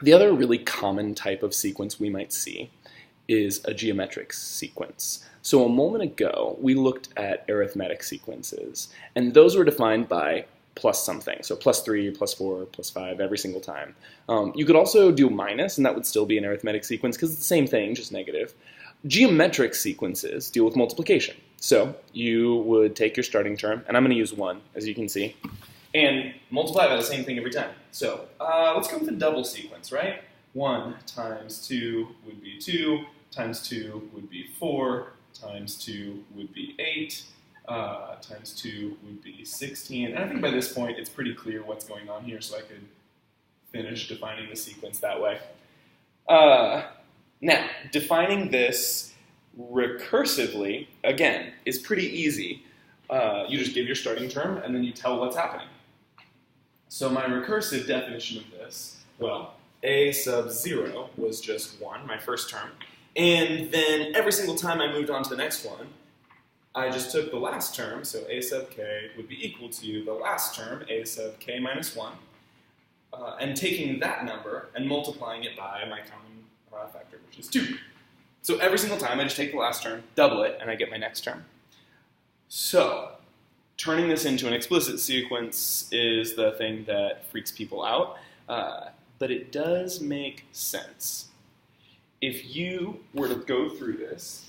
The other really common type of sequence we might see is a geometric sequence. So a moment ago, we looked at arithmetic sequences, and those were defined by plus something. So plus 3, plus 4, plus 5 every single time. You could also do minus, and that would still be an arithmetic sequence because it's the same thing, just negative. Geometric sequences deal with multiplication. So you would take your starting term, and I'm going to use 1, as you can see, and multiply by the same thing every time. So let's go with a double sequence, right? 1 times 2 would be 2, times 2 would be 4, times 2 would be 8, times 2 would be 16. And I think by this point it's pretty clear what's going on here, so I could finish defining the sequence that way. Now, defining this recursively, again, is pretty easy. You just give your starting term and then you tell what's happening. So my recursive definition of this, well, a sub 0 was just 1, my first term. And then every single time I moved on to the next one, I just took the last term, so a sub k would be equal to the last term, a sub k minus 1, and taking that number and multiplying it by my common factor, which is 2. So every single time I just take the last term, double it, and I get my next term. So turning this into an explicit sequence is the thing that freaks people out, but it does make sense. If you were to go through this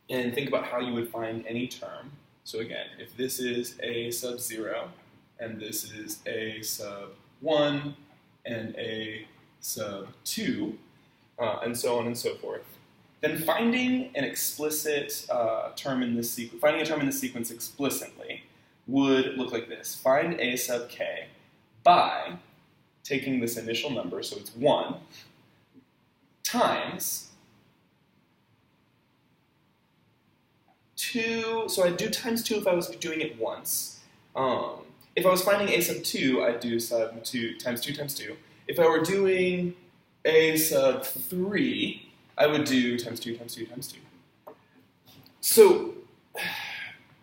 and think about how you would find any term, so again, if this is a sub 0, and this is a sub 1, and a sub 2, and so on and so forth, then finding an explicit term in this sequence, finding a term in this sequence explicitly would look like this. Find a sub k by taking this initial number, so it's 1, times 2, so I'd do times 2 if I was doing it once. If I was finding a sub 2, I'd do sub 2 times 2 times 2. If I were doing a sub 3, I would do times 2 times 2 times 2. So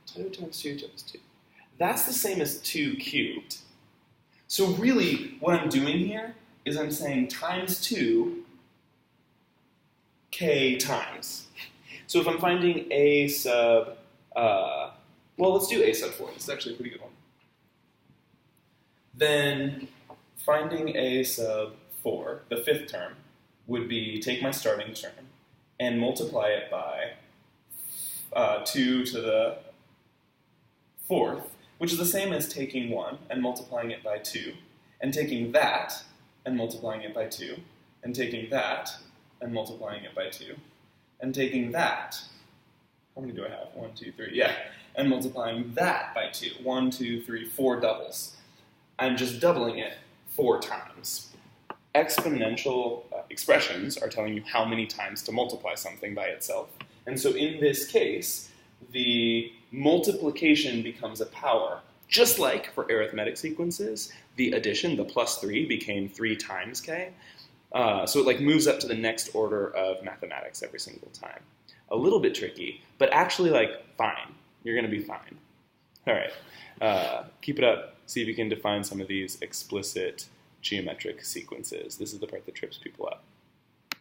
2 times 2 times 2. That's the same as 2 cubed. So really, what I'm doing here is I'm saying times 2 k times. So if I'm finding a sub, well, let's do a sub 4. This is actually a pretty good one. Then finding a sub 4, the fifth term, would be take my starting term and multiply it by 2 to the 4th, which is the same as taking 1 and multiplying it by 2, and taking that and multiplying it by 2, and taking that and multiplying it by 2, and taking that, how many do I have? 1, 2, 3, yeah, and multiplying that by 2. 1, 2, 3, 4 doubles. I'm just doubling it 4 times. Exponential expressions are telling you how many times to multiply something by itself. And so in this case, the multiplication becomes a power. Just like for arithmetic sequences, the addition, the plus 3, became 3 times k. So it moves up to the next order of mathematics every single time. A little bit tricky, but actually fine. You're going to be fine. All right, keep it up. See if you can define some of these explicit geometric sequences. This is the part that trips people up.